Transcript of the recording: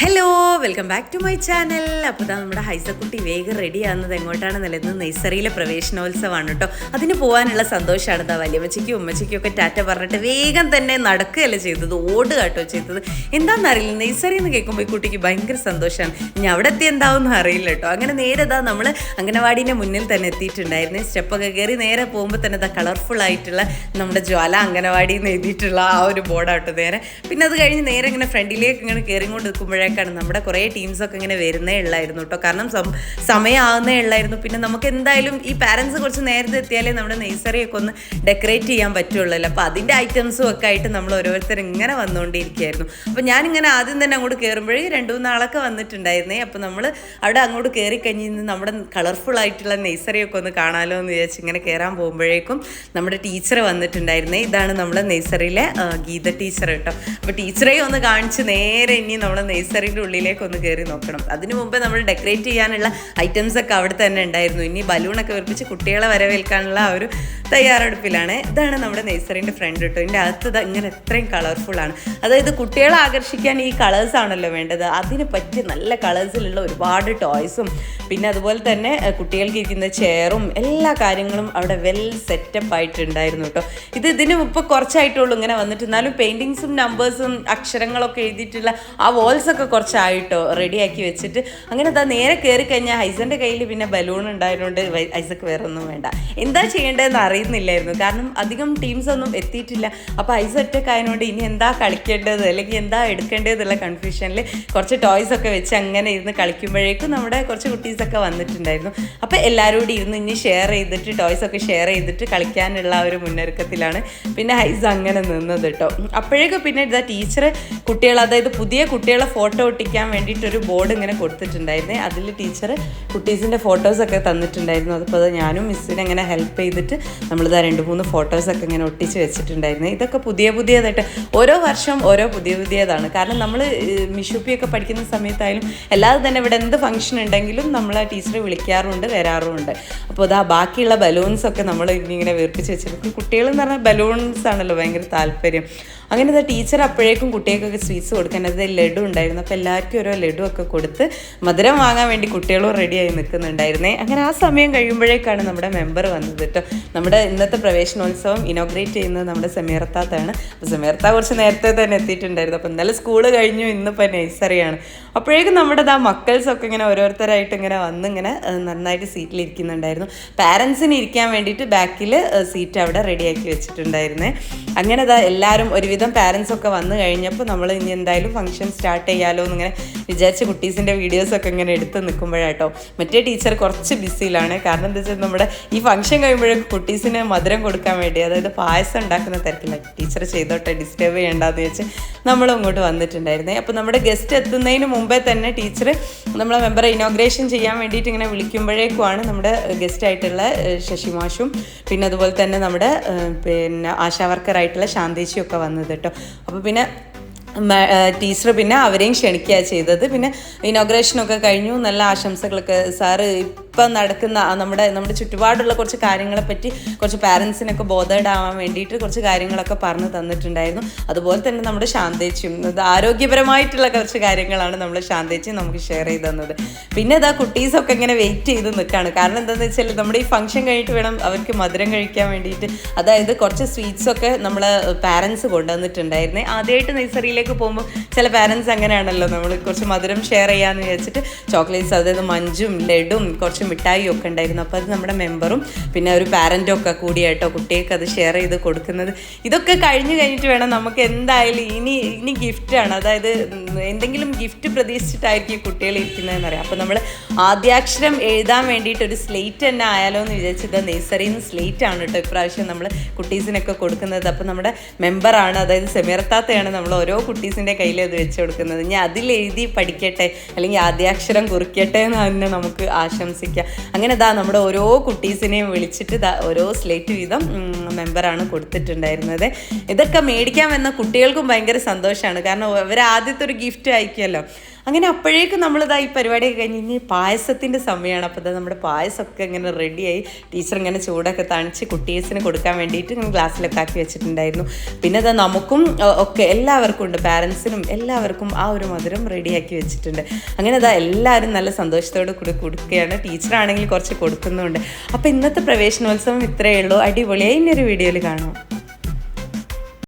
Hello, welcome back to my channel. അപ്പോൾ ഇതാ നമ്മുടെ ഹൈസക്കുട്ടി വേഗം റെഡി ആകുന്നത് എങ്ങോട്ടാണെന്നല്ല, ഇന്ന് നഴ്സറിയിലെ പ്രവേശനോത്സവമാണ് കേട്ടോ. അതിന് പോകാനുള്ള സന്തോഷമാണ്. ഇതാ വലിയമ്മച്ചിക്കും ഉമ്മച്ചിക്കും ഒക്കെ ടാറ്റ പറഞ്ഞിട്ട് വേഗം തന്നെ നടക്കുകയല്ല ചെയ്തത്, ഓടുക കേട്ടോ ചെയ്തത്. എന്താണെന്നറിയില്ല, നഴ്സറി എന്ന് കേൾക്കുമ്പോൾ ഈ കുട്ടിക്ക് ഭയങ്കര സന്തോഷമാണ്. ഇനി അവിടെ എത്തി എന്താവുമെന്ന് അറിയില്ല കേട്ടോ. അങ്ങനെ നേരെ ഇതാ നമ്മൾ അംഗനവാടീൻ്റെ മുന്നിൽ തന്നെ എത്തിയിട്ടുണ്ടായിരുന്നു. സ്റ്റെപ്പൊക്കെ കയറി നേരെ പോകുമ്പോൾ തന്നെ ഇതാ കളർഫുൾ ആയിട്ടുള്ള നമ്മുടെ ജ്വാല അംഗനവാടി എന്ന് എഴുതിയിട്ടുള്ള ആ ഒരു ബോർഡാട്ടോ നേരെ. പിന്നെ അത് കഴിഞ്ഞ് നേരെ ഇങ്ങനെ ഫ്രണ്ടിലേക്ക് ഇങ്ങനെ കയറിക്കൊണ്ട് നിൽക്കുമ്പോഴേക്കാണ് നമ്മുടെ കുറേ ടീംസൊക്കെ ഇങ്ങനെ വരുന്നേ ഉള്ളായിരുന്നു കേട്ടോ. കാരണം സമയമാകുന്നേ ഉള്ളായിരുന്നു. പിന്നെ നമുക്ക് എന്തായാലും ഈ പാരൻസ് കുറച്ച് നേരത്തെ എത്തിയാലേ നമ്മുടെ നഴ്സറിയൊക്കെ ഒന്ന് ഡെക്കറേറ്റ് ചെയ്യാൻ പറ്റുള്ളൂ. അപ്പോൾ അതിൻ്റെ ഐറ്റംസും ഒക്കെ ആയിട്ട് നമ്മൾ ഓരോരുത്തർ ഇങ്ങനെ വന്നുകൊണ്ടിരിക്കുകയായിരുന്നു. അപ്പോൾ ഞാനിങ്ങനെ ആദ്യം തന്നെ അങ്ങോട്ട് കയറുമ്പോഴേ 2-3 ആളൊക്കെ വന്നിട്ടുണ്ടായിരുന്നേ. അപ്പോൾ നമ്മൾ അവിടെ അങ്ങോട്ട് കയറി കഴിഞ്ഞ് നമ്മുടെ കളർഫുൾ ആയിട്ടുള്ള നഴ്സറിയൊക്കെ ഒന്ന് കാണാമല്ലോ എന്ന് വിചാരിച്ച് ഇങ്ങനെ കയറാൻ പോകുമ്പോഴേക്കും നമ്മുടെ ടീച്ചർ വന്നിട്ടുണ്ടായിരുന്നേ. ഇതാണ് നമ്മുടെ നഴ്സറിയിലെ ഗീത ടീച്ചർ കേട്ടോ. അപ്പോൾ ടീച്ചറെ ഒന്ന് കാണിച്ച് നേരെ ഇനി നമ്മൾ നഴ്സറിൻ്റെ ഉള്ളിലേക്ക് ഒന്ന് കയറി നോക്കണം. അതിനു മുമ്പേ നമ്മൾ ഡെക്കറേറ്റ് ചെയ്യാനുള്ള ഐറ്റംസ് ഒക്കെ അവിടെ തന്നെ ഉണ്ടായിരുന്നു. ഇനി ബലൂണൊക്കെ വെറുപ്പിച്ച് കുട്ടികളെ വരവേൽക്കാനുള്ള ആ ഒരു തയ്യാറെടുപ്പിലാണ്. ഇതാണ് നമ്മുടെ നഴ്സറിൻ്റെ ഫ്രണ്ട് കേട്ടോ. ഇതിൻ്റെ അകത്ത് ഇങ്ങനെ എത്രയും കളർഫുള്ളാണ്. അതായത് കുട്ടികളെ ആകർഷിക്കാൻ ഈ കളേഴ്സ് ആണല്ലോ വേണ്ടത്. അതിന് പറ്റിയ നല്ല കളേഴ്സിലുള്ള ഒരുപാട് ടോയ്സും പിന്നെ അതുപോലെ തന്നെ കുട്ടികൾക്ക് ഇരിക്കുന്ന ചെയറും എല്ലാ കാര്യങ്ങളും അവിടെ വെൽ സെറ്റപ്പ് ആയിട്ടുണ്ടായിരുന്നു കേട്ടോ. ഇതിന് ഇപ്പോൾ കുറച്ചായിട്ടുള്ളൂ ഇങ്ങനെ വന്നിട്ട്, എന്നാലും പെയിൻറ്റിങ്സും നമ്പേഴ്സും അക്ഷരങ്ങളൊക്കെ എഴുതിയിട്ടുള്ള ആ വോൾസൊക്കെ കുറച്ചായിട്ടോ റെഡിയാക്കി വെച്ചിട്ട്. അങ്ങനെ അതാ നേരെ കയറി കഴിഞ്ഞാൽ ഹൈസൻ്റെ കയ്യിൽ പിന്നെ ബലൂൺ ഉണ്ടായതുകൊണ്ട് ഹൈസക്ക് വേറെ ഒന്നും വേണ്ട. എന്താ ചെയ്യേണ്ടതെന്ന് അറിയുന്നില്ലായിരുന്നു, കാരണം അധികം ടീംസ് ഒന്നും എത്തിയിട്ടില്ല. അപ്പോൾ ഹൈസ ഒറ്റക്കായതുകൊണ്ട് ഇനി എന്താ കളിക്കേണ്ടത് അല്ലെങ്കിൽ എന്താ എടുക്കേണ്ടതെന്നുള്ള കൺഫ്യൂഷനിൽ കുറച്ച് ടോയ്സൊക്കെ വെച്ച് അങ്ങനെ ഇരുന്ന് കളിക്കുമ്പോഴേക്കും നമ്മുടെ കുറച്ച് കുട്ടീസൊക്കെ വന്നിട്ടുണ്ടായിരുന്നു. അപ്പോൾ എല്ലാവരും കൂടി ഇരുന്ന് ഇനി ഷെയർ ചെയ്തിട്ട് ടോയ്സൊക്കെ ഷെയർ ചെയ്തിട്ട് കളിക്കാനുള്ള ഒരു മുന്നൊരുക്കത്തിലാണ് പിന്നെ ഹൈസ അങ്ങനെ നിന്നത് കേട്ടോ. അപ്പോഴേക്കും പിന്നെ ഇതാ ടീച്ചർ കുട്ടികൾ, അതായത് പുതിയ കുട്ടികളെ ഫോട്ടോ ഒട്ടിക്കാൻ വേണ്ടിയിട്ടൊരു ബോർഡ് ഇങ്ങനെ കൊടുത്തിട്ടുണ്ടായിരുന്നേ. അതിൽ ടീച്ചർ കുട്ടീസിൻ്റെ ഫോട്ടോസൊക്കെ തന്നിട്ടുണ്ടായിരുന്നു. അതിപ്പോൾ അത് ഞാനും മിസ്സിനെ അങ്ങനെ ഹെൽപ്പ് ചെയ്തിട്ട് നമ്മളിതാ 2-3 ഫോട്ടോസൊക്കെ ഇങ്ങനെ ഒട്ടിച്ച് വെച്ചിട്ടുണ്ടായിരുന്നു. ഇതൊക്കെ പുതിയതായിട്ട് ഓരോ വർഷം ഓരോ പുതിയതാണ്. കാരണം നമ്മൾ മിഷുപ്പിയൊക്കെ പഠിക്കുന്ന സമയത്തായാലും അല്ലാതെ തന്നെ ഇവിടെ എന്ത് ഫംഗ്ഷൻ ഉണ്ടെങ്കിലും നമ്മൾ ആ ടീച്ചറെ വിളിക്കാറുണ്ട്, വരാറുമുണ്ട്. അപ്പോൾ അതാ ബാക്കിയുള്ള ബലൂൺസൊക്കെ നമ്മൾ ഇങ്ങനെ വീർപ്പിച്ച് വെച്ചിട്ട്, കുട്ടികളെന്ന് പറഞ്ഞാൽ ബലൂൺസ് ആണല്ലോ ഭയങ്കര താല്പര്യം. അങ്ങനെ ഇതാ ടീച്ചർ അപ്പോഴേക്കും കുട്ടികൾക്കൊക്കെ സ്വീറ്റ്സ് കൊടുക്കാൻ, അത് ലഡു ഉണ്ടായിരുന്നു. അപ്പോൾ എല്ലാവർക്കും ഓരോ ലഡു ഒക്കെ കൊടുത്ത് മധുരം വാങ്ങാൻ വേണ്ടി കുട്ടികളും റെഡിയായി നിൽക്കുന്നുണ്ടായിരുന്നേ. അങ്ങനെ ആ സമയം കഴിയുമ്പോഴേക്കാണ് നമ്മുടെ മെമ്പർ വന്നത് കേട്ടോ. നമ്മുടെ ഇന്നത്തെ പ്രവേശനോത്സവം ഇനോഗ്രേറ്റ് ചെയ്യുന്നത് നമ്മുടെ സമീർത്താത്താണ്. അപ്പോൾ സമീർത്ത കുറച്ച് നേരത്തെ തന്നെ എത്തിയിട്ടുണ്ടായിരുന്നു. അപ്പോൾ ഇന്നലെ സ്കൂൾ കഴിഞ്ഞു, ഇന്നിപ്പോൾ നഴ്സറിയാണ്. അപ്പോഴേക്കും നമ്മുടെ മക്കൾസൊക്കെ ഇങ്ങനെ ഓരോരുത്തരായിട്ട് ഇങ്ങനെ വന്നിങ്ങനെ നന്നായിട്ട് സീറ്റിലിരിക്കുന്നുണ്ടായിരുന്നു. പാരൻസിന് ഇരിക്കാൻ വേണ്ടിയിട്ട് ബാക്കിൽ സീറ്റ് അവിടെ റെഡിയാക്കി വെച്ചിട്ടുണ്ടായിരുന്നേ. അങ്ങനെ എല്ലാവരും ഒരുവിധം പാരൻസൊക്കെ വന്നു കഴിഞ്ഞപ്പോൾ നമ്മൾ ഇനി എന്തായാലും ഫംഗ്ഷൻ സ്റ്റാർട്ട് ചെയ്യാമല്ലോ എന്നിങ്ങനെ വിചാരിച്ച് കുട്ടീസിൻ്റെ വീഡിയോസൊക്കെ ഇങ്ങനെ എടുത്ത് നിൽക്കുമ്പോഴാട്ടോ മറ്റേ ടീച്ചർ കുറച്ച് ബിസിയിലാണ്. കാരണം എന്താ വെച്ചാൽ നമ്മുടെ ഈ ഫംഗ്ഷൻ കഴിയുമ്പോഴേക്കും കുട്ടീസിന് മധുരം കൊടുക്കാൻ വേണ്ടി, അതായത് പായസം ഉണ്ടാക്കുന്ന തിരക്കില്ല, ടീച്ചർ ചെയ്തോട്ടെ ഡിസ്റ്റർബ് ചെയ്യേണ്ടെന്ന് വെച്ച് നമ്മൾ ഇങ്ങോട്ട് വന്നിട്ടുണ്ടായിരുന്നേ. അപ്പോൾ നമ്മുടെ ഗസ്റ്റ് എത്തുന്നതിന് മുമ്പേ തന്നെ ടീച്ചർ നമ്മളെ മെമ്പറെ ഇനോഗ്രേഷൻ ചെയ്യാൻ വേണ്ടിയിട്ട് ഇങ്ങനെ വിളിക്കുമ്പോഴേക്കുമാണ് നമ്മുടെ ഗസ്റ്റായിട്ടുള്ള ശശിമാഷും പിന്നെ അതുപോലെ തന്നെ നമ്മുടെ പിന്നെ ആശാവർക്കറായിട്ടുള്ള ശാന്തേച്ചിയൊക്കെ വന്നത് കേട്ടോ. അപ്പോൾ പിന്നെ ടീച്ചർ പിന്നെ അവരെയും ക്ഷണിക്കുകയാണ് ചെയ്തത്. പിന്നെ ഇനോഗ്രേഷനൊക്കെ കഴിഞ്ഞു, നല്ല ആശംസകളൊക്കെ സാറ് ഇപ്പം നടക്കുന്ന നമ്മുടെ ചുറ്റുപാടുള്ള കുറച്ച് കാര്യങ്ങളെപ്പറ്റി കുറച്ച് പാരൻസിനൊക്കെ ബോധേഡ് ആവാൻ വേണ്ടിയിട്ട് കുറച്ച് കാര്യങ്ങളൊക്കെ പറഞ്ഞു തന്നിട്ടുണ്ടായിരുന്നു. അതുപോലെ തന്നെ നമ്മുടെ ശാന്തേച്ചിയും ആരോഗ്യപരമായിട്ടുള്ള കുറച്ച് കാര്യങ്ങളാണ് നമ്മൾ ശാന്തേച്ചി നമുക്ക് ഷെയർ ചെയ്ത് തന്നത്. പിന്നെ ഇതാ കുട്ടീസൊക്കെ ഇങ്ങനെ വെയിറ്റ് ചെയ്ത് നിൽക്കുകയാണ്. കാരണം എന്താണെന്ന് വെച്ചാൽ നമ്മുടെ ഈ ഫംഗ്ഷൻ കഴിഞ്ഞിട്ട് വേണം അവർക്ക് മധുരം കഴിക്കാൻ വേണ്ടിയിട്ട്. അതായത് കുറച്ച് സ്വീറ്റ്സൊക്കെ നമ്മളെ പാരൻസ് കൊണ്ടുവന്നിട്ടുണ്ടായിരുന്നേ. ആദ്യമായിട്ട് നഴ്സറിയിലേക്ക് പോകുമ്പോൾ ചില പാരൻസ് അങ്ങനെയാണല്ലോ, നമ്മൾ കുറച്ച് മധുരം ഷെയർ ചെയ്യാമെന്ന് വിചാരിച്ചിട്ട് ചോക്ലേറ്റ്സ്, അതായത് മഞ്ചും ലഡും കുറച്ച് മിഠായിയും ഒക്കെ ഉണ്ടായിരുന്നു. അപ്പോൾ അത് നമ്മുടെ മെമ്പറും പിന്നെ ഒരു പാരൻറ്റും ഒക്കെ കൂടിയായിട്ടോ കുട്ടികൾക്ക് അത് ഷെയർ ചെയ്ത് കൊടുക്കുന്നത്. ഇതൊക്കെ കഴിഞ്ഞിട്ട് വേണം നമുക്ക് എന്തായാലും ഇനി ഗിഫ്റ്റാണ്, അതായത് എന്തെങ്കിലും ഗിഫ്റ്റ് പ്രതീക്ഷിച്ചിട്ടായിരിക്കും കുട്ടികൾ ഇരിക്കുന്നതെന്ന് പറയാം. അപ്പോൾ നമ്മൾ ആദ്യാക്ഷരം എഴുതാൻ വേണ്ടിയിട്ട് ഒരു സ്ലേറ്റ് തന്നെ ആയാലോ എന്ന് വിചാരിച്ചത് നഴ്സറിയിൽ നിന്ന് സ്ലേറ്റ് ആണ് കേട്ടോ ഇപ്രാവശ്യം നമ്മൾ കുട്ടീസിനൊക്കെ കൊടുക്കുന്നത്. അപ്പോൾ നമ്മുടെ മെമ്പറാണ്, അതായത് സമീർത്താത്തയാണ് നമ്മൾ ഓരോ കുട്ടീസിൻ്റെ കയ്യിൽ അത് വെച്ച് കൊടുക്കുന്നത്. ഞാൻ അതിലെഴുതി പഠിക്കട്ടെ അല്ലെങ്കിൽ ആദ്യാക്ഷരം കുറിക്കട്ടെ എന്ന് തന്നെ നമുക്ക് ആശംസിക്കാം. അങ്ങനെ നമ്മുടെ ഓരോ കുട്ടീസിനെയും വിളിച്ചിട്ട് ഓരോ സ്ലേറ്റ് വീതം മെമ്പറാണ് കൊടുത്തിട്ടുണ്ടായിരുന്നത്. ഇതൊക്കെ മേടിക്കാൻ വന്ന കുട്ടികൾക്കും ഭയങ്കര സന്തോഷമാണ്. കാരണം അവർ ആദ്യത്തെ ഒരു ഗിഫ്റ്റ് അയക്കുമല്ലോ. അങ്ങനെ അപ്പോഴേക്കും നമ്മളിതാ ഈ പരിപാടിയൊക്കെ കഴിഞ്ഞ് ഇനി പായസത്തിൻ്റെ സമയമാണ്. അപ്പോൾ ഇതാ നമ്മുടെ പായസമൊക്കെ ഇങ്ങനെ റെഡിയായി. ടീച്ചർ ഇങ്ങനെ ചൂടൊക്കെ തണിച്ച് കുട്ടീസിന് കൊടുക്കാൻ വേണ്ടിയിട്ട് ഇങ്ങനെ ഗ്ലാസ്സിലൊക്കെ ആക്കി വെച്ചിട്ടുണ്ടായിരുന്നു. പിന്നെ അത് നമുക്കും ഒക്കെ എല്ലാവർക്കും ഉണ്ട്, പാരൻസിനും എല്ലാവർക്കും ആ ഒരു മധുരം റെഡിയാക്കി വെച്ചിട്ടുണ്ട്. അങ്ങനെ അതാ എല്ലാവരും നല്ല സന്തോഷത്തോടെ കൂടി കൊടുക്കുകയാണ്. ടീച്ചറാണെങ്കിൽ കുറച്ച് കൊടുക്കുന്നുണ്ട്. അപ്പോൾ ഇന്നത്തെ പ്രവേശനോത്സവം ഇത്രയേ ഉള്ളൂ. അടിപൊളിയായി ഇന്നൊരു വീഡിയോയിൽ കാണാം.